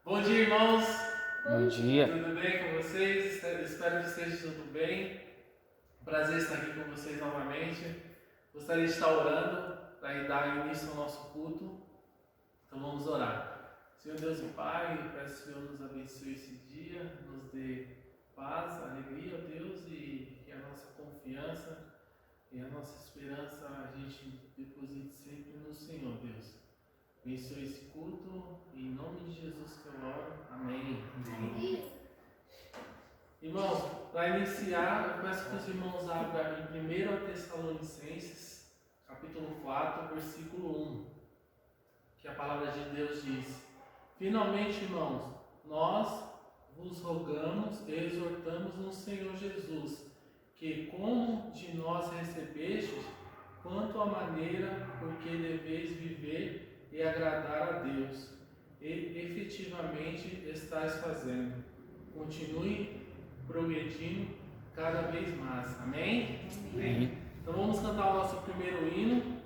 Bom dia, irmãos. Bom dia. Tudo bem com vocês? Espero que esteja tudo bem. Prazer estar aqui com vocês novamente. Gostaria de estar orando para dar início ao nosso culto. Então vamos orar. Senhor Deus e Pai, peço que o Senhor nos abençoe esse dia, nos dê paz, alegria, ó Deus, e que a nossa confiança e a nossa esperança a gente deposite sempre no Senhor, Deus. Abençoe esse culto, em nome de Jesus que eu oro. Amém. Amém. Irmãos, para iniciar, eu peço que os irmãos abram em 1 Tessalonicenses, capítulo 4, versículo 1, que a palavra de Deus diz: Finalmente, irmãos, nós vos rogamos e exortamos no Senhor Jesus, que como de nós recebestes, quanto à maneira por que deveis viver e agradar a Deus, e efetivamente estáis fazendo. Continue progredindo cada vez mais. Amém? Amém. Então vamos cantar o nosso primeiro hino.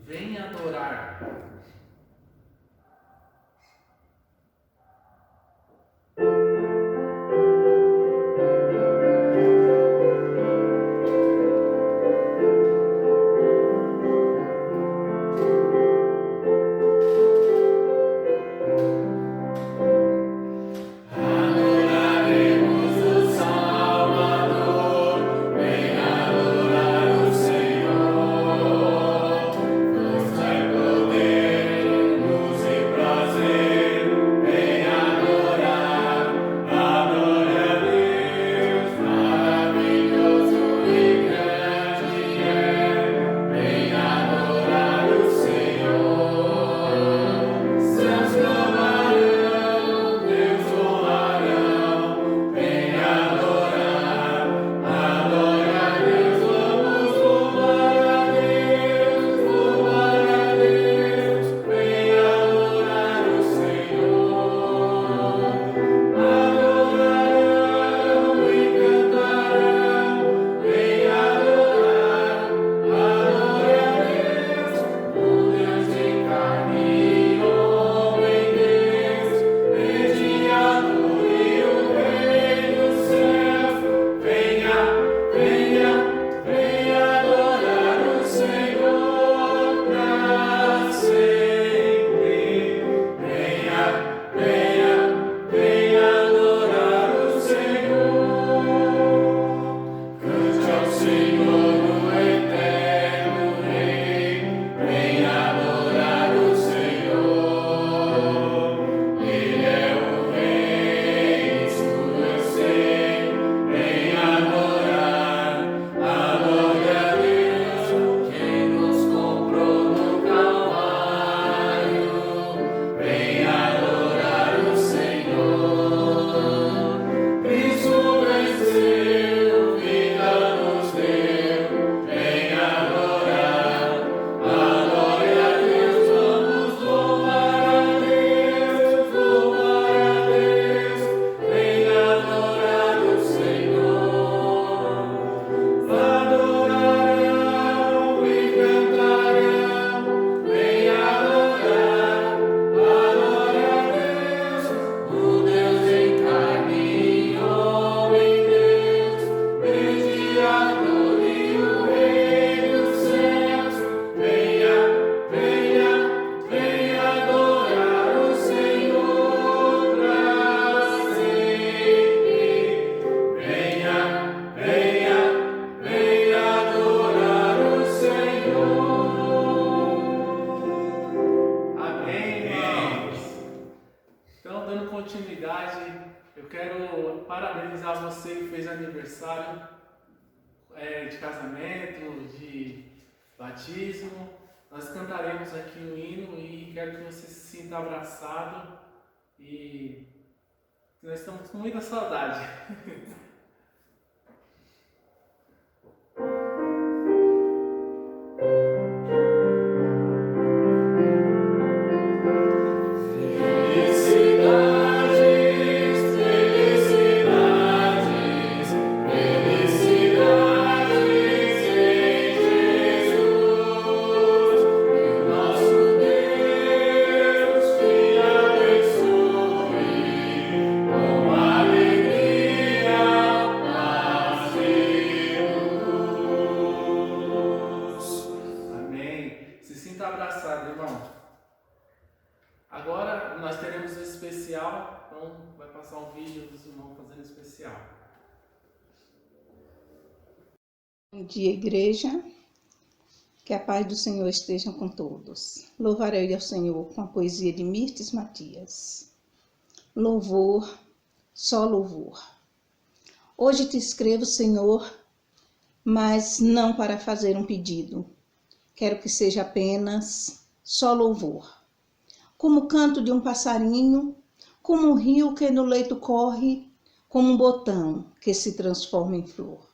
Venha adorar. Eu quero parabenizar você que fez aniversário de casamento, de batismo. Nós cantaremos aqui o hino e quero que você se sinta abraçado e nós estamos com muita saudade. Nosso Deus te abençoe. especial, então vai passar um vídeo dos irmãos fazendo especial. Bom dia, igreja. Que a paz do Senhor esteja com todos. Louvarei ao Senhor com a poesia de Mirtes Matias. Louvor, só louvor. Hoje te escrevo, Senhor, mas não para fazer um pedido. Quero que seja apenas só louvor. Como o canto de um passarinho, como um rio que no leito corre, como um botão que se transforma em flor.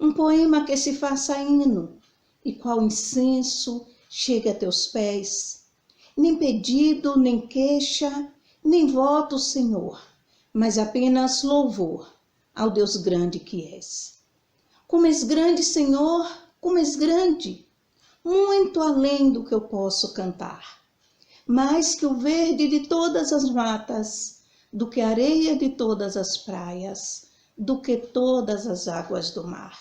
Um poema que se faça hino, e qual incenso chega a teus pés. Nem pedido, nem queixa, nem voto, Senhor, mas apenas louvor ao Deus grande que és. Como és grande, Senhor, como és grande, muito além do que eu posso cantar. Mais que o verde de todas as matas, do que a areia de todas as praias, do que todas as águas do mar.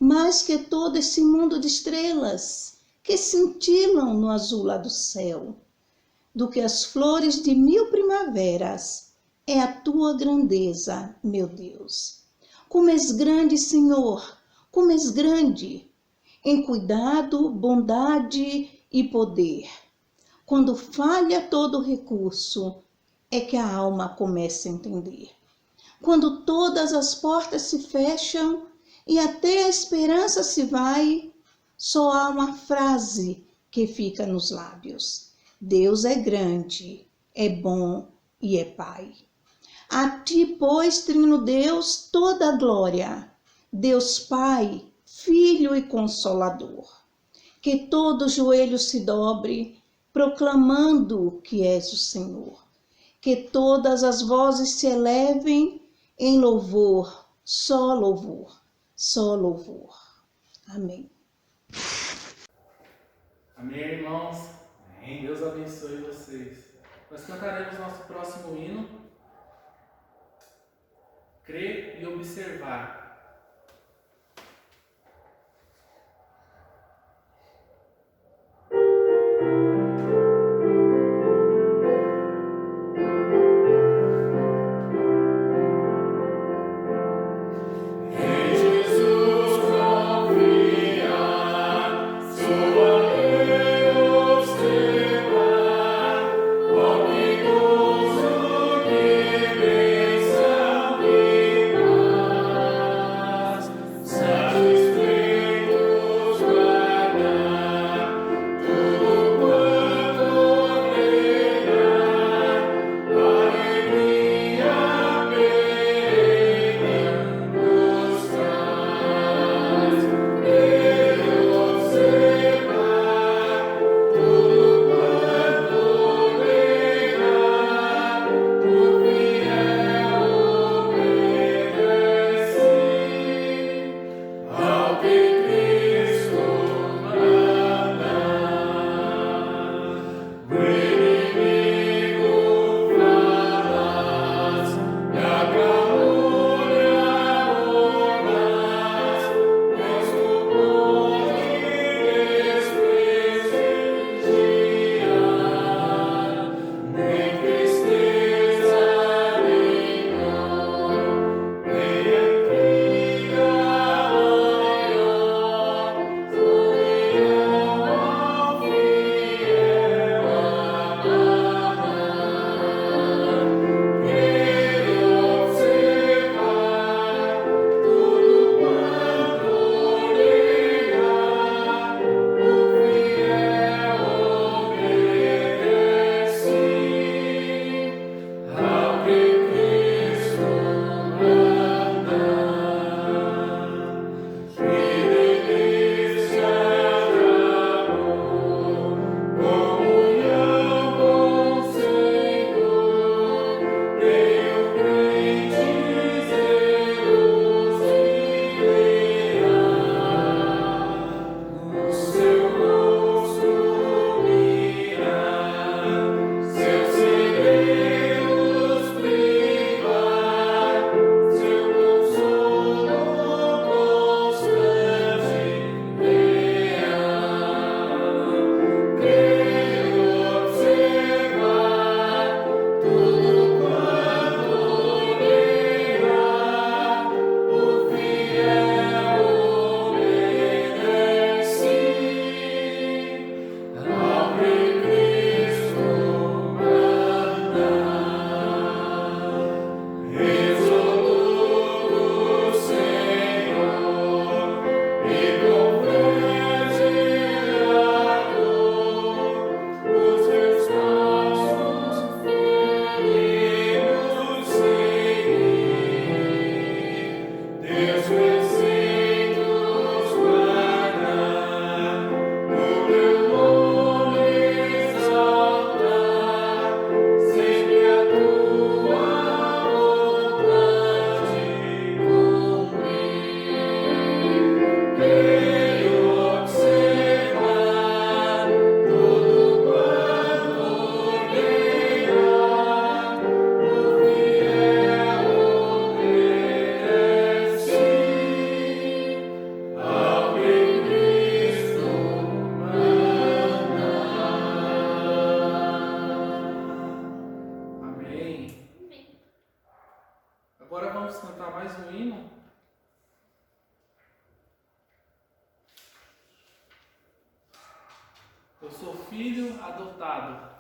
Mais que todo esse mundo de estrelas que cintilam no azul lá do céu, do que as flores de 1000 primaveras, é a tua grandeza, meu Deus. Como és grande, Senhor, como és grande, em cuidado, bondade e poder. Quando falha todo recurso, é que a alma começa a entender. Quando todas as portas se fecham e até a esperança se vai, só há uma frase que fica nos lábios: Deus é grande, é bom e é Pai. A ti, pois, Trino Deus, toda a glória, Deus Pai, Filho e Consolador. Que todo joelho se dobre, proclamando que és o Senhor. Que todas as vozes se elevem em louvor, só louvor, só louvor. Amém. Amém, irmãos? Amém. Deus abençoe vocês. Nós cantaremos nosso próximo hino, Crer e Observar. Agora vamos cantar mais um hino. Eu sou filho adotado.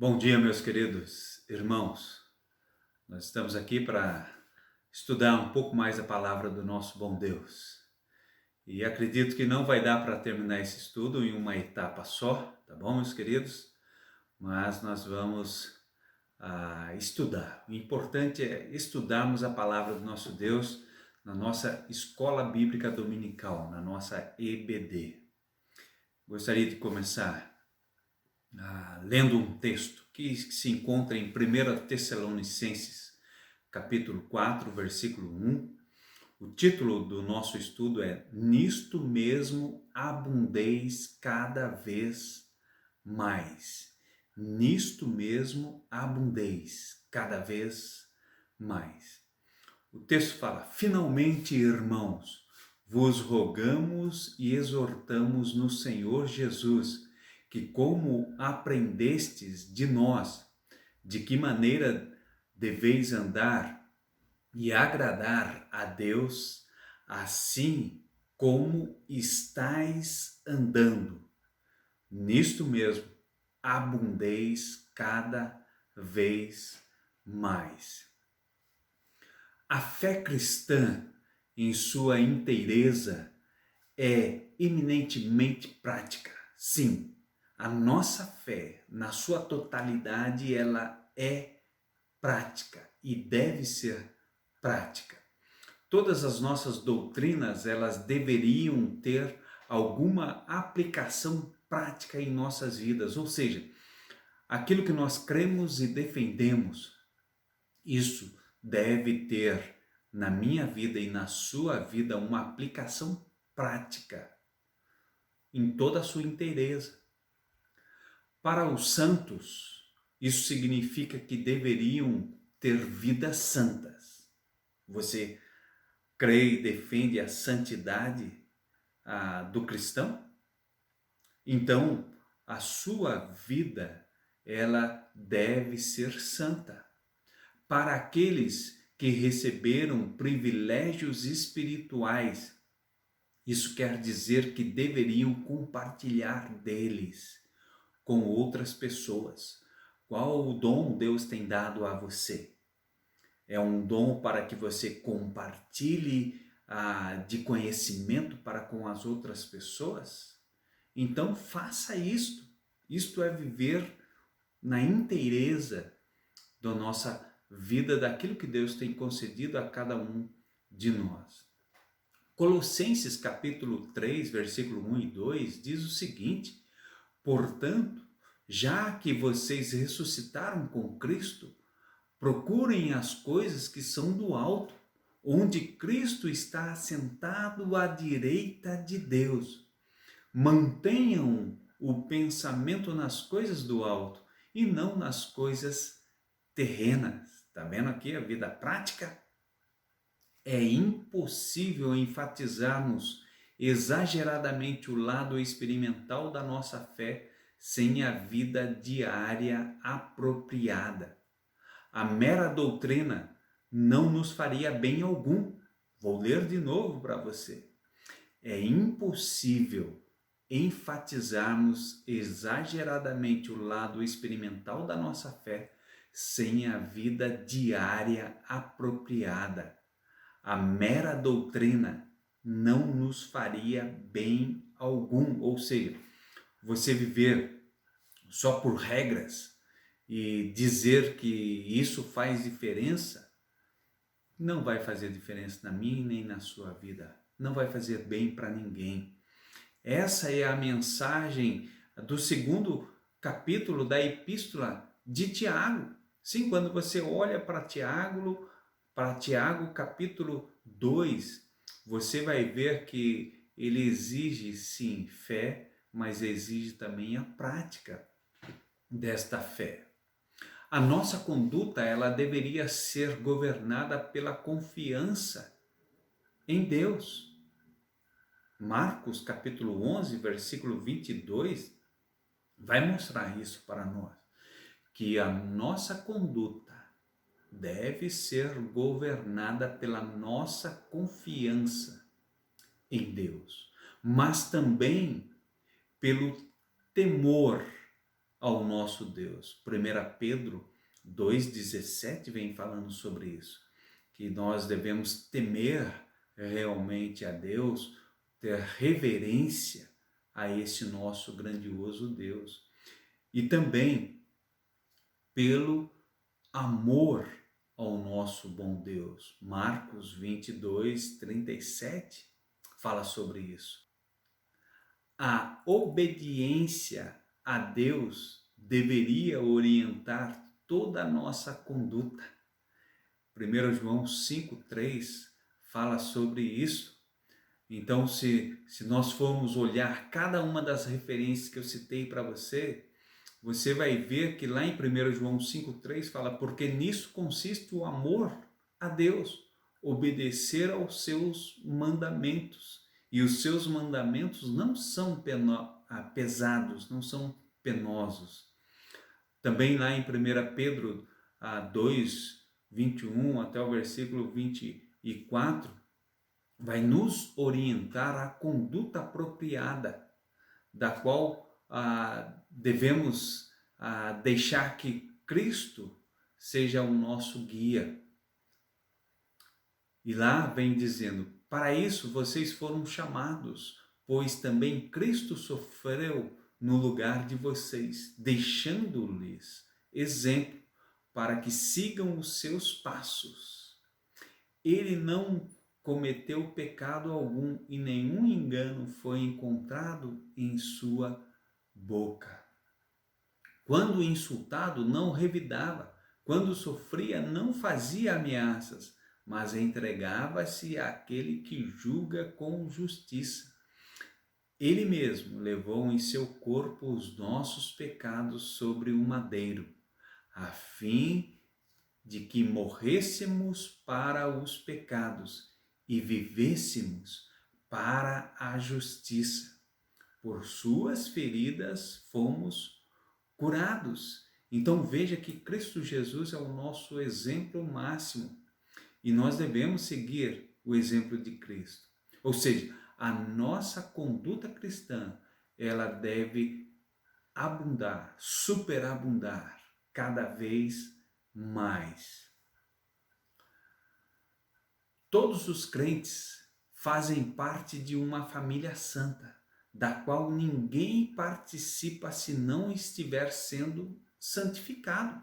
Bom dia, meus queridos irmãos. Nós estamos aqui para estudar um pouco mais a palavra do nosso bom Deus. E acredito que não vai dar para terminar esse estudo em uma etapa só, tá bom, meus queridos? Mas nós vamos estudar. O importante é estudarmos a palavra do nosso Deus na nossa escola bíblica dominical, na nossa EBD. Gostaria de começar lendo um texto que se encontra em 1 Tessalonicenses, capítulo 4, versículo 1. O título do nosso estudo é Nisto mesmo abundeis cada vez mais. Nisto mesmo abundeis cada vez mais. O texto fala: finalmente, irmãos, vos rogamos e exortamos no Senhor Jesus, que como aprendestes de nós, de que maneira deveis andar e agradar a Deus, assim como estáis andando, nisto mesmo abundeis cada vez mais. A fé cristã, em sua inteireza, é eminentemente prática. Sim, a nossa fé, na sua totalidade, ela é prática e deve ser prática. Todas as nossas doutrinas, elas deveriam ter alguma aplicação prática em nossas vidas, ou seja, aquilo que nós cremos e defendemos, isso deve ter na minha vida e na sua vida uma aplicação prática em toda a sua inteireza. Para os santos, isso significa que deveriam ter vidas santas. Você crê e defende a santidade do cristão? Então, a sua vida, ela deve ser santa. Para aqueles que receberam privilégios espirituais, isso quer dizer que deveriam compartilhar deles com outras pessoas. Qual o dom Deus tem dado a você? É um dom para que você compartilhe de conhecimento para com as outras pessoas? Então faça isto. Isto é viver na inteireza da nossa vida, daquilo que Deus tem concedido a cada um de nós. Colossenses capítulo 3, versículo 1 e 2 diz o seguinte: portanto, já que vocês ressuscitaram com Cristo, procurem as coisas que são do alto, onde Cristo está assentado à direita de Deus. Mantenham o pensamento nas coisas do alto e não nas coisas terrenas. Está vendo aqui a vida prática? É impossível enfatizarmos exageradamente o lado experimental da nossa fé sem a vida diária apropriada. A mera doutrina não nos faria bem algum. Vou ler de novo para você. É impossível enfatizarmos exageradamente o lado experimental da nossa fé sem a vida diária apropriada. A mera doutrina não nos faria bem algum, ou seja, você viver só por regras e dizer que isso faz diferença, não vai fazer diferença na minha nem na sua vida, não vai fazer bem para ninguém. Essa é a mensagem do segundo capítulo da epístola de Tiago. Sim, quando você olha para Tiago capítulo 2, você vai ver que ele exige sim fé, mas exige também a prática desta fé. A nossa conduta, ela deveria ser governada pela confiança em Deus. Marcos capítulo 11, versículo 22, vai mostrar isso para nós, que a nossa conduta deve ser governada pela nossa confiança em Deus, mas também pelo temor ao nosso Deus. 1 Pedro 2,17 vem falando sobre isso, que nós devemos temer realmente a Deus, ter reverência a esse nosso grandioso Deus. E também pelo amor ao nosso bom Deus. Marcos 22, 37 fala sobre isso. A obediência a Deus deveria orientar toda a nossa conduta. 1 João 5,3 fala sobre isso. Então, se nós formos olhar cada uma das referências que eu citei para você, você vai ver que lá em 1 João 5,3 fala: porque nisso consiste o amor a Deus, obedecer aos seus mandamentos. E os seus mandamentos não são pesados, não são penosos. Também lá em 1 Pedro 2, 21 até o versículo 24, vai nos orientar à conduta apropriada, da qual devemos deixar que Cristo seja o nosso guia. E lá vem dizendo: para isso vocês foram chamados, pois também Cristo sofreu no lugar de vocês, deixando-lhes exemplo para que sigam os seus passos. Ele não cometeu pecado algum e nenhum engano foi encontrado em sua boca. Quando insultado, não revidava. Quando sofria, não fazia ameaças, mas entregava-se àquele que julga com justiça. Ele mesmo levou em seu corpo os nossos pecados sobre o madeiro, a fim de que morrêssemos para os pecados e vivêssemos para a justiça. Por suas feridas fomos curados. Então veja que Cristo Jesus é o nosso exemplo máximo e nós devemos seguir o exemplo de Cristo. Ou seja, a nossa conduta cristã, ela deve abundar, superabundar cada vez mais. Todos os crentes fazem parte de uma família santa, da qual ninguém participa se não estiver sendo santificado.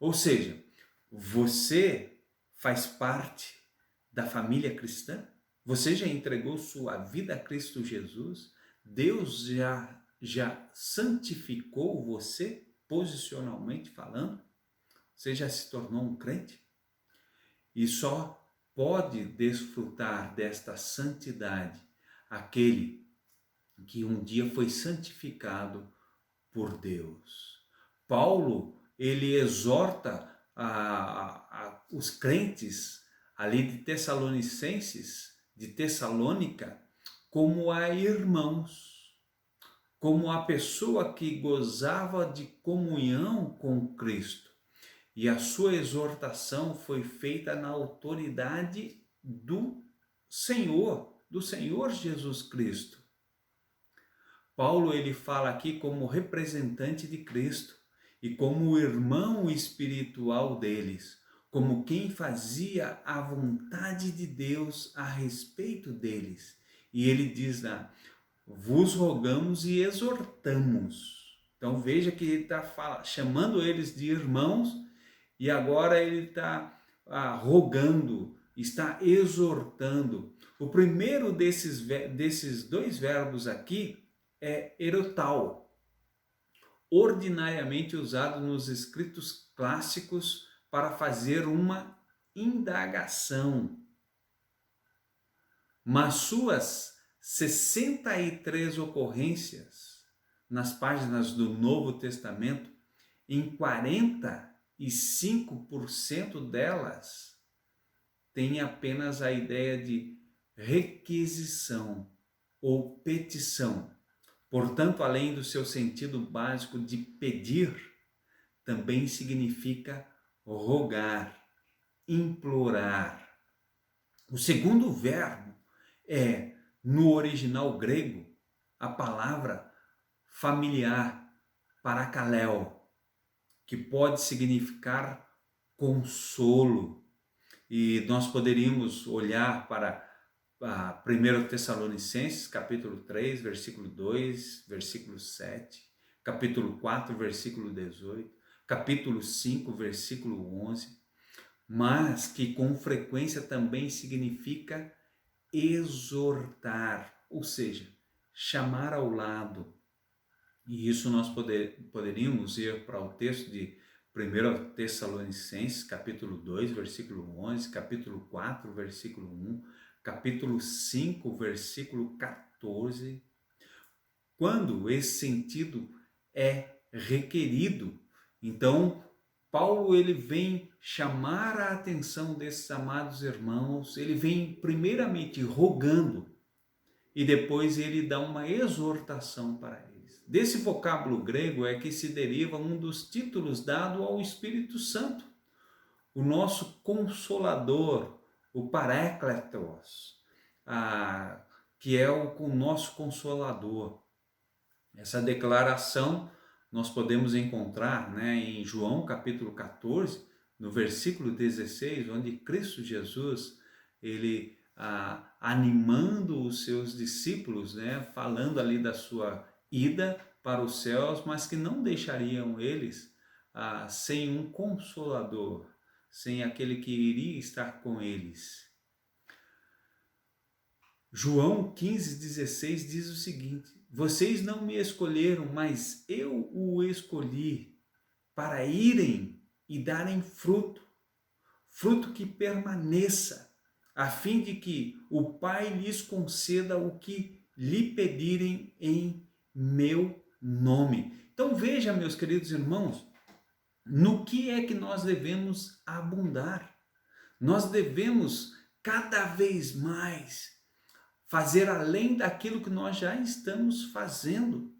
Ou seja, você faz parte da família cristã? Você já entregou sua vida a Cristo Jesus? Deus já santificou você, posicionalmente falando? Você já se tornou um crente? E só pode desfrutar desta santidade aquele que um dia foi santificado por Deus. Paulo, ele exorta os crentes ali de de Tessalônica, como a irmãos, como a pessoa que gozava de comunhão com Cristo. E a sua exortação foi feita na autoridade do Senhor Jesus Cristo. Paulo, ele fala aqui como representante de Cristo e como irmão espiritual deles, como quem fazia a vontade de Deus a respeito deles. E ele diz lá, vos rogamos e exortamos. Então veja que ele está chamando eles de irmãos e agora ele está rogando, está exortando. O primeiro desses dois verbos aqui é erotao, ordinariamente usado nos escritos clássicos para fazer uma indagação. Mas suas 63 ocorrências nas páginas do Novo Testamento, em 45% delas, tem apenas a ideia de requisição ou petição. Portanto, além do seu sentido básico de pedir, também significa rogar, implorar. O segundo verbo é, no original grego, a palavra familiar, parakaleo, que pode significar consolo. E nós poderíamos olhar para 1 Tessalonicenses, capítulo 3, versículo 2, versículo 7, capítulo 4, versículo 18, capítulo 5, versículo 11, mas que com frequência também significa exortar, ou seja, chamar ao lado. E isso nós poderíamos ir para o texto de 1 Tessalonicenses, capítulo 2, versículo 11, capítulo 4, versículo 1, capítulo 5, versículo 14, quando esse sentido é requerido. Então, Paulo, ele vem chamar a atenção desses amados irmãos, ele vem primeiramente rogando e depois ele dá uma exortação para eles. Desse vocábulo grego é que se deriva um dos títulos dado ao Espírito Santo, o nosso Consolador, o Parácletos, que é o nosso Consolador. Essa declaração nós podemos encontrar, em João capítulo 14, no versículo 16, onde Cristo Jesus, ele animando os seus discípulos, falando ali da sua ida para os céus, mas que não deixariam eles sem um Consolador, sem aquele que iria estar com eles. João 15,16 diz o seguinte: vocês não me escolheram, mas eu o escolhi para irem e darem fruto, fruto que permaneça, a fim de que o Pai lhes conceda o que lhe pedirem em meu nome. Então veja, meus queridos irmãos, no que é que nós devemos abundar. Nós devemos cada vez mais fazer além daquilo que nós já estamos fazendo.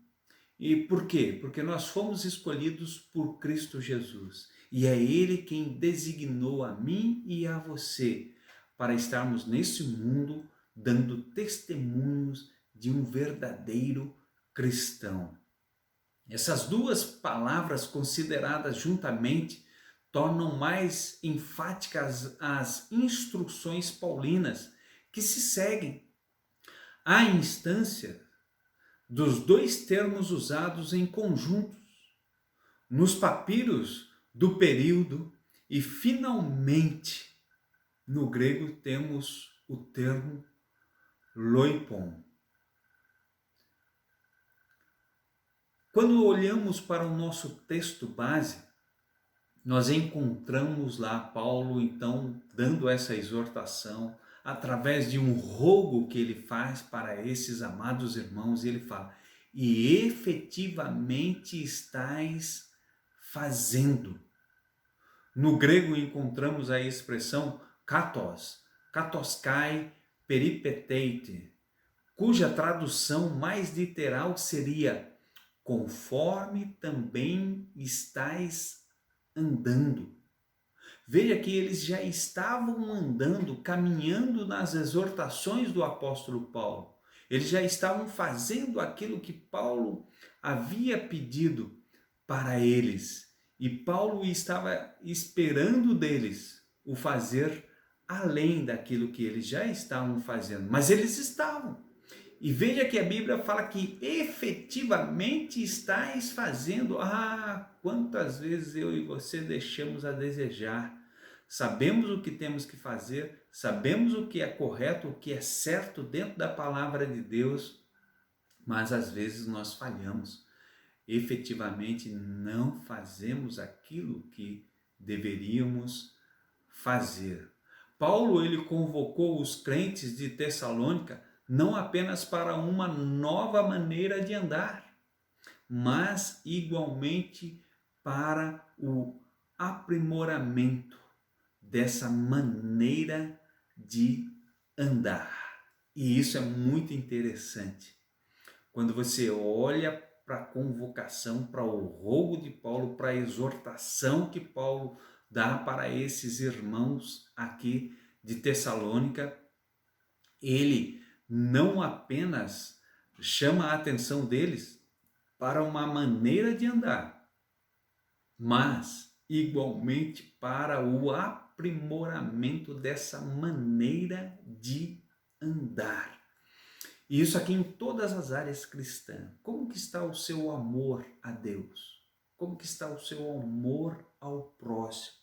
E por quê? Porque nós fomos escolhidos por Cristo Jesus. E é Ele quem designou a mim e a você para estarmos nesse mundo dando testemunhos de um verdadeiro cristão. Essas duas palavras consideradas juntamente tornam mais enfáticas as instruções paulinas que se seguem. À instância dos dois termos usados em conjuntos nos papiros do período e, finalmente, no grego temos o termo loipon. Quando olhamos para o nosso texto base, nós encontramos lá Paulo, então, dando essa exortação através de um rogo que ele faz para esses amados irmãos, e ele fala: e efetivamente estáis fazendo. No grego encontramos a expressão katos, katoskai peripeteite, cuja tradução mais literal seria: conforme também estáis andando. Veja que eles já estavam andando, caminhando nas exortações do apóstolo Paulo. Eles já estavam fazendo aquilo que Paulo havia pedido para eles. E Paulo estava esperando deles o fazer além daquilo que eles já estavam fazendo. Mas eles estavam. E veja que a Bíblia fala que efetivamente estáis fazendo. Quantas vezes eu e você deixamos a desejar. Sabemos o que temos que fazer, sabemos o que é correto, o que é certo dentro da palavra de Deus, mas às vezes nós falhamos. Efetivamente não fazemos aquilo que deveríamos fazer. Paulo, ele convocou os crentes de Tessalônica não apenas para uma nova maneira de andar, mas igualmente para o aprimoramento dessa maneira de andar. E isso é muito interessante. Quando você olha para a convocação, para o rogo de Paulo, para a exortação que Paulo dá para esses irmãos aqui de Tessalônica, ele não apenas chama a atenção deles para uma maneira de andar, mas igualmente para o aprimoramento dessa maneira de andar. E isso aqui em todas as áreas cristãs. Como que está o seu amor a Deus? Como que está o seu amor ao próximo?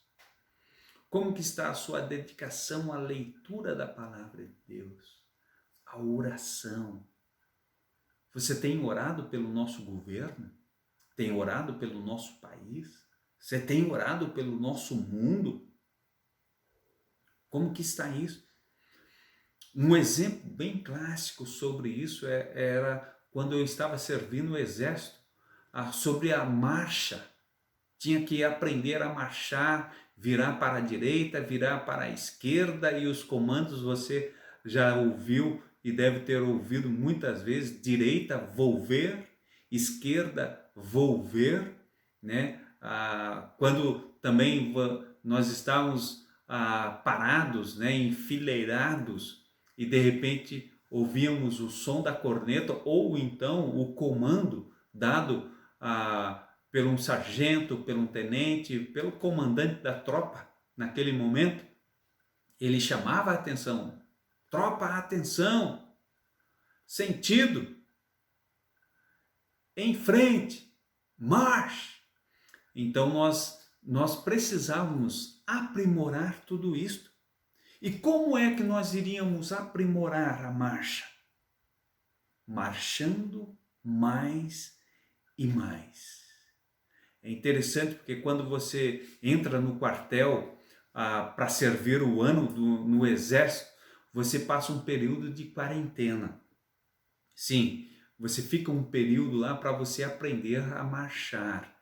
Como que está a sua dedicação à leitura da palavra de Deus? A oração. Você tem orado pelo nosso governo? Tem orado pelo nosso país? Você tem orado pelo nosso mundo? Como que está isso? Um exemplo bem clássico sobre isso era quando eu estava servindo o exército, sobre a marcha. Tinha que aprender a marchar, virar para a direita, virar para a esquerda, e os comandos você já ouviu e deve ter ouvido muitas vezes: direita, volver, esquerda, volver, né? Quando também nós estávamos parados, né, enfileirados, e de repente ouvíamos o som da corneta, ou então o comando dado por um sargento, por um tenente, pelo comandante da tropa, naquele momento, ele chamava a atenção: tropa, atenção, sentido, em frente, marche. Então nós precisávamos aprimorar tudo isto. E como é que nós iríamos aprimorar a marcha? Marchando mais e mais. É interessante porque quando você entra no quartel, para servir o ano no exército, você passa um período de quarentena. Sim, você fica um período lá para você aprender a marchar.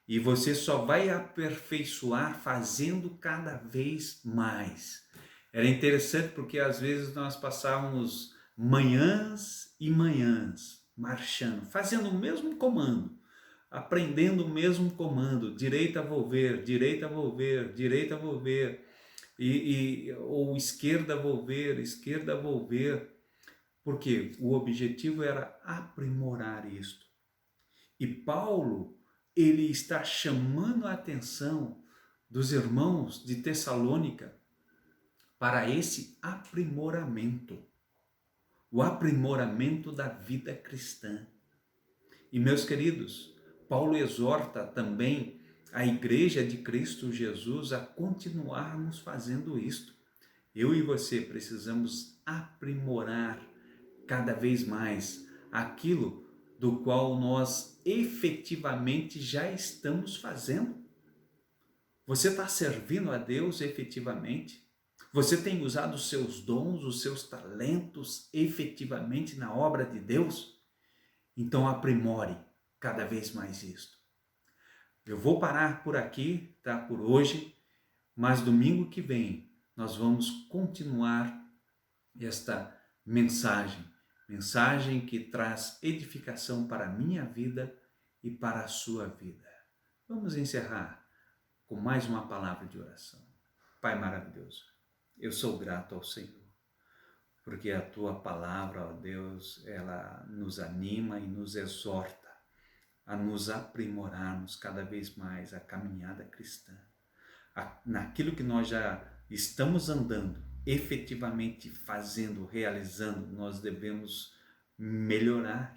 E você só vai aperfeiçoar fazendo cada vez mais. Era interessante porque às vezes nós passávamos manhãs e manhãs marchando, fazendo o mesmo comando, aprendendo o mesmo comando, direita volver, direita volver, direita volver, ou esquerda volver, esquerda volver, porque o objetivo era aprimorar isto. E Paulo, ele está chamando a atenção dos irmãos de Tessalônica para esse aprimoramento, o aprimoramento da vida cristã. E meus queridos, Paulo exorta também a igreja de Cristo Jesus a continuarmos fazendo isto. Eu e você precisamos aprimorar cada vez mais aquilo do qual nós efetivamente já estamos fazendo. Você está servindo a Deus efetivamente? Você tem usado os seus dons, os seus talentos efetivamente na obra de Deus? Então aprimore cada vez mais isto. Eu vou parar por aqui, tá? Por hoje, mas domingo que vem nós vamos continuar esta mensagem que traz edificação para a minha vida e para a sua vida. Vamos encerrar com mais uma palavra de oração. Pai maravilhoso, eu sou grato ao Senhor, porque a tua palavra, ó Deus, ela nos anima e nos exorta a nos aprimorarmos cada vez mais a caminhada cristã. Naquilo que nós já estamos andando, efetivamente fazendo, realizando, nós devemos melhorar.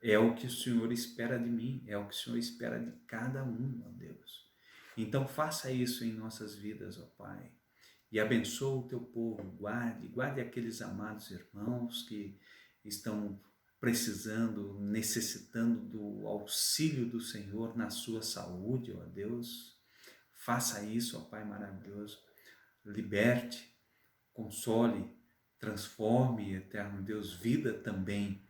É o que o Senhor espera de mim, é o que o Senhor espera de cada um, ó Deus. Então faça isso em nossas vidas, ó Pai, e abençoa o teu povo, guarde aqueles amados irmãos que estão precisando, necessitando do auxílio do Senhor na sua saúde, ó Deus. Faça isso, ó Pai maravilhoso. Liberte, console, transforme, eterno Deus, vida também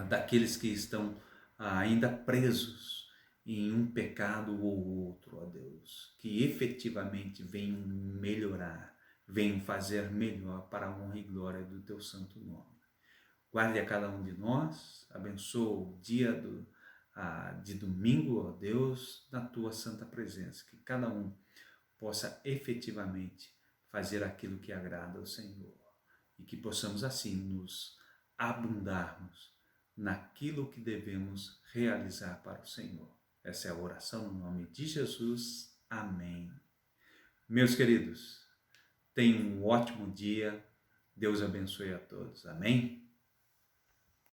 daqueles que estão ainda presos em um pecado ou outro, ó Deus, que efetivamente venham melhorar, venham fazer melhor para a honra e glória do teu santo nome. Guarde a cada um de nós, abençoa o dia de domingo, ó Deus, na tua santa presença, que cada um possa efetivamente fazer aquilo que agrada ao Senhor e que possamos assim nos abundarmos naquilo que devemos realizar para o Senhor. Essa é a oração no nome de Jesus. Amém. Meus queridos, tenham um ótimo dia. Deus abençoe a todos. Amém?